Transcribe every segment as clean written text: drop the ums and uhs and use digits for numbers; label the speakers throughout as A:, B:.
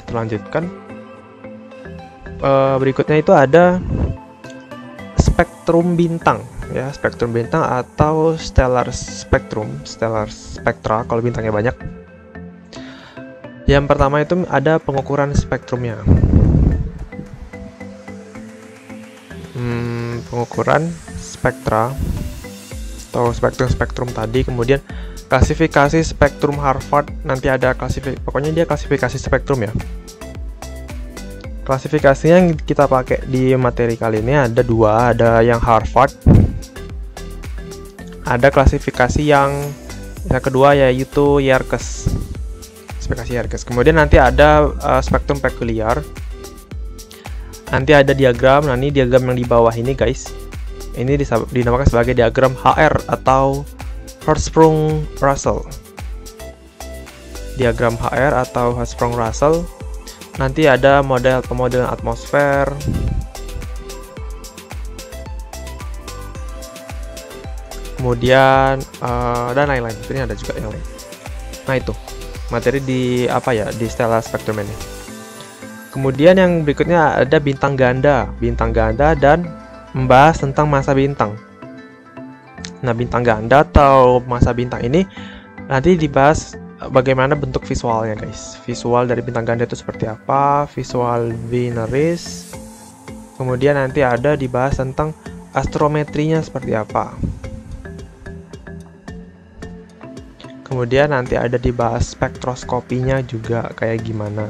A: kita lanjutkan. Berikutnya itu ada spektrum bintang, ya, spektrum bintang atau stellar spectra kalau bintangnya banyak. Yang pertama itu ada pengukuran spektrumnya. Pengukuran spektra atau spektrum tadi, kemudian klasifikasi spektrum Harvard, nanti ada pokoknya dia klasifikasi spektrum ya. Klasifikasinya yang kita pakai di materi kali ini ada dua, ada yang Harvard, ada klasifikasi yang kedua yaitu Yerkes, klasifikasi Yerkes. Kemudian nanti ada spektrum pekuliar, nanti ada diagram. Nah, ini diagram yang di bawah ini guys, ini dinamakan sebagai diagram HR atau Hertzsprung-Russell. Diagram HR atau Hertzsprung-Russell. Nanti ada pemodelan atmosfer, kemudian dan lain-lain. Ini ada juga yang lain. Nah, itu materi di stellar spectrum ini. Kemudian yang berikutnya ada bintang ganda dan membahas tentang masa bintang. Nah, bintang ganda atau masa bintang ini nanti dibahas bagaimana bentuk visualnya guys. Visual dari bintang ganda itu seperti apa, visual binaris. Kemudian nanti ada dibahas tentang astrometrinya seperti apa. Kemudian nanti ada dibahas spektroskopinya juga kayak gimana.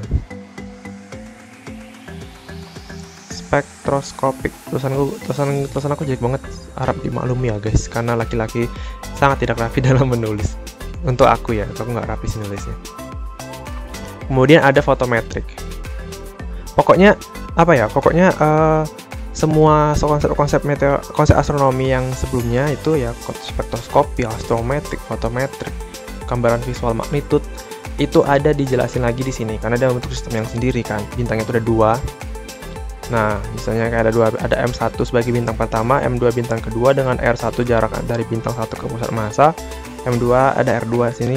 A: Spektroskopik, tulisan aku jelek banget, harap dimaklumi ya guys, karena laki-laki sangat tidak rapi dalam menulis. Untuk aku ya, aku nggak rapi sih nulisnya. Kemudian ada fotometrik. Pokoknya semua konsep astronomi yang sebelumnya itu ya, spektroskopi, astrometrik, fotometrik, gambaran visual magnitude itu ada dijelasin lagi di sini karena ada bentuk sistem yang sendiri kan. Bintangnya itu ada dua. Nah, misalnya kayak ada M1 sebagai bintang pertama, M2 bintang kedua dengan R1 jarak dari bintang 1 ke pusat massa. M2 ada R2 sini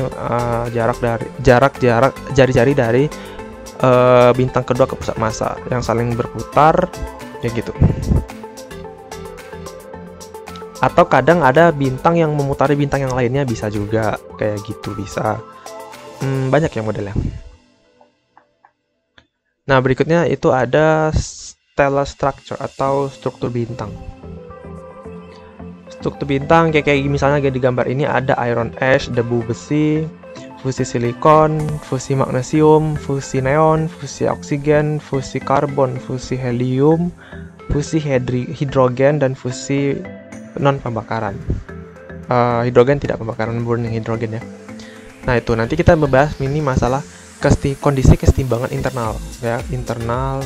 A: jarak jari-jari dari bintang kedua ke pusat massa yang saling berputar ya gitu. Atau kadang ada bintang yang memutari bintang yang lainnya, bisa juga kayak gitu, bisa. Banyak ya modelnya. Nah, berikutnya itu ada stellar structure atau struktur bintang. Struktur bintang kayak misalnya di gambar ini ada iron ash, debu besi, fusi silikon, fusi magnesium, fusi neon, fusi oksigen, fusi karbon, fusi helium, fusi hidrogen, dan fusi non pembakaran. Hidrogen tidak pembakaran, burning hidrogen ya. Nah, itu nanti kita membahas ini masalah kondisi kesetimbangan internal ya, internal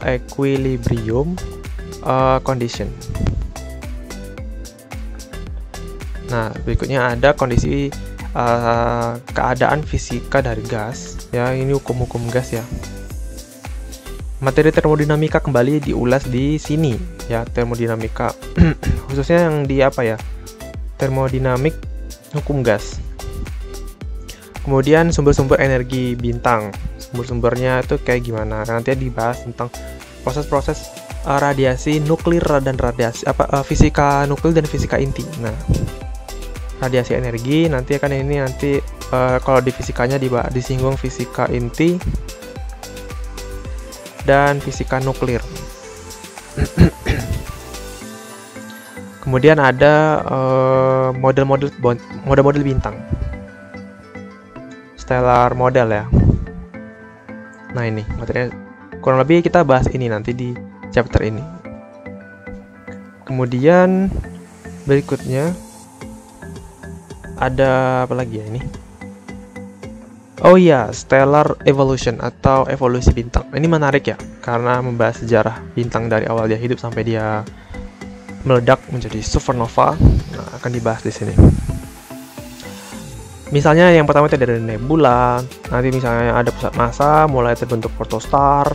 A: equilibrium condition. Nah, berikutnya ada kondisi keadaan fisika dari gas ya, ini hukum-hukum gas ya. Materi termodinamika kembali diulas di sini ya, termodinamika khususnya yang di termodinamik hukum gas. Kemudian sumber-sumber energi bintang, sumber-sumbernya itu kayak gimana, nanti dibahas tentang proses-proses radiasi nuklir dan fisika nuklir dan fisika inti. Nah, radiasi energi nanti kalau di fisikanya disinggung fisika inti dan fisika nuklir. Kemudian ada model-model bintang, stellar model ya. Nah, ini materinya kurang lebih kita bahas ini nanti di chapter ini. Kemudian berikutnya ada apa lagi ya ini? Oh iya, stellar evolution atau evolusi bintang. Ini menarik ya, karena membahas sejarah bintang dari awal dia hidup sampai dia meledak menjadi supernova. Nah, akan dibahas di sini. Misalnya yang pertama itu ada nebula, nanti misalnya ada pusat massa, mulai terbentuk protostar,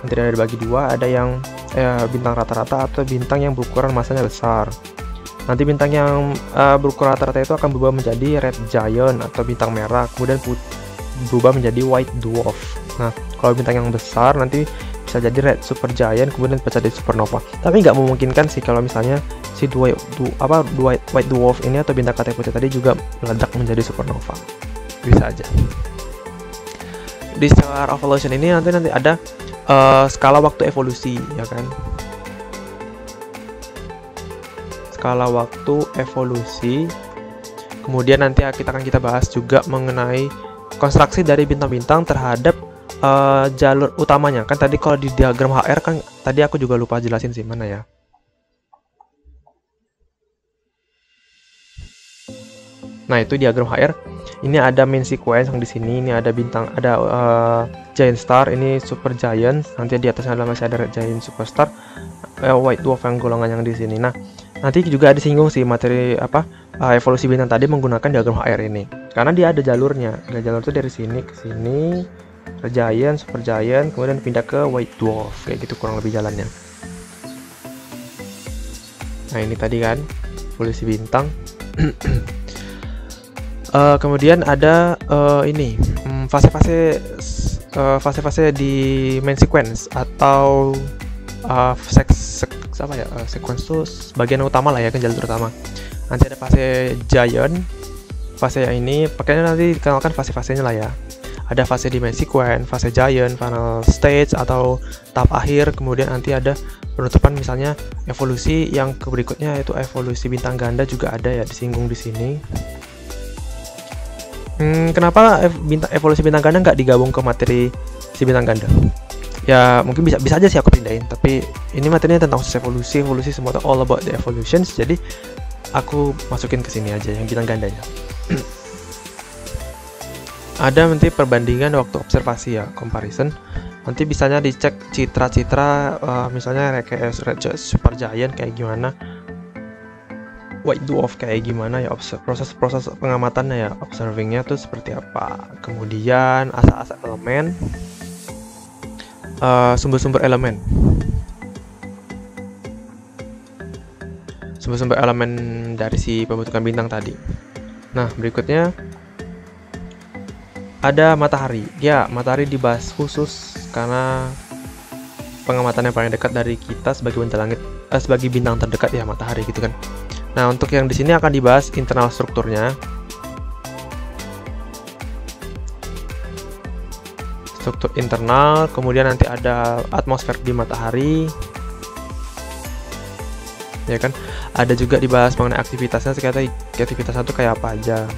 A: nanti ada dibagi dua, ada yang bintang rata-rata atau bintang yang berukuran masanya besar. Nanti bintang yang berukuran rata-rata itu akan berubah menjadi red giant atau bintang merah, kemudian berubah menjadi white dwarf. Nah, kalau bintang yang besar nanti bisa jadi red supergiant, kemudian bisa jadi supernova. Tapi nggak memungkinkan sih kalau misalnya si white dwarf ini atau bintang katanya putih tadi juga meledak menjadi supernova. Bisa aja. Di Stellar Evolution ini nanti ada skala waktu evolusi, ya kan? Skala waktu evolusi. Kemudian nanti kita bahas juga mengenai konstruksi dari bintang-bintang terhadap jalur utamanya. Kan tadi kalau di diagram HR kan tadi aku juga lupa jelasin sih, mana ya. Nah, itu diagram HR. Ini ada main sequence yang di sini, ini ada bintang, ada giant star, ini super giant, nanti di atasnya masih ada red giant superstar, white dwarf yang golongan yang di sini. Nah, nanti juga ada singgung sih materi evolusi bintang tadi menggunakan diagram HR ini, karena dia ada jalurnya. Nah, jalur itu dari sini ke sini, red giant, super giant, kemudian pindah ke white dwarf, kayak gitu kurang lebih jalannya. Nah, ini tadi kan evolusi bintang. Kemudian ada ini fase-fase di main sequence atau sequence itu bagian utama lah ya, kan jalur utama. Nanti ada fase giant, fase yang ini pakainya nanti dikenalkan fase-fasenya lah ya. Ada fase di main sequence, fase giant, final stage atau tahap akhir. Kemudian nanti ada penutupan, misalnya evolusi yang berikutnya yaitu evolusi bintang ganda juga ada ya, disinggung di sini. Kenapa evolusi bintang ganda nggak digabung ke materi si bintang ganda? Ya mungkin bisa aja sih aku pindahin, tapi ini materinya tentang evolusi semua, all about the evolutions, jadi aku masukin ke sini aja yang bintang gandanya. Ada nanti perbandingan waktu observasi ya, comparison. Nanti bisanya dicek citra-citra, misalnya kayak red supergiant kayak gimana, white dwarf kayak gimana ya, proses pengamatannya ya, observingnya tuh seperti apa. Kemudian asal-asal elemen, sumber-sumber elemen dari si pembentukan bintang tadi. Nah, berikutnya ada matahari. Ya, matahari dibahas khusus karena pengamatan yang paling dekat dari kita sebagai bintang langit, sebagai bintang terdekat ya, matahari gitu kan. Nah, untuk yang di sini akan dibahas internal strukturnya. Struktur internal, kemudian nanti ada atmosfer di matahari. Ya kan? Ada juga dibahas mengenai aktivitasnya, aktivitasnya itu kayak apa aja.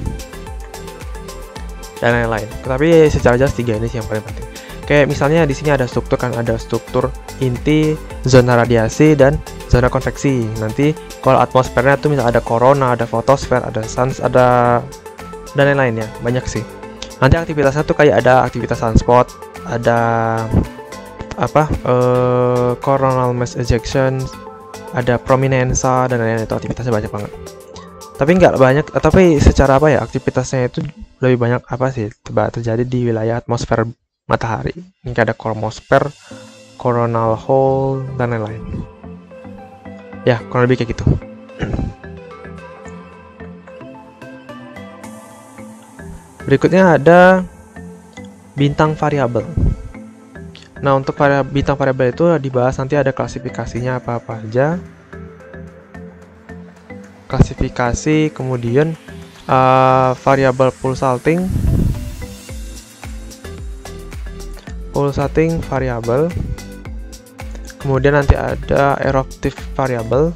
A: Dan lain-lain. Tapi secara jelas 3 ini sih yang paling penting. Kayak misalnya di sini ada struktur, kan ada struktur inti, zona radiasi, dan zona konveksi. Nanti kalau atmosfernya tuh misalnya ada corona, ada fotosfer, ada suns, ada dan lain-lain ya, banyak sih. Nanti aktivitasnya tuh kayak ada aktivitas sunspot, ada coronal mass ejection, ada prominensa, dan lain-lain. Itu aktivitasnya banyak banget. Tapi nggak banyak, tapi secara aktivitasnya itu lebih banyak terjadi di wilayah atmosfer matahari. Ini ada chromosfer, coronal hole, dan lain-lain. Ya, kurang lebih kayak gitu. Berikutnya ada bintang variabel. Nah, untuk bintang variabel itu dibahas nanti, ada klasifikasinya apa-apa aja. Klasifikasi, kemudian variabel pulsating variabel, kemudian nanti ada eruptive variabel,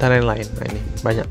A: dan lain-lain. Nah, ini banyak.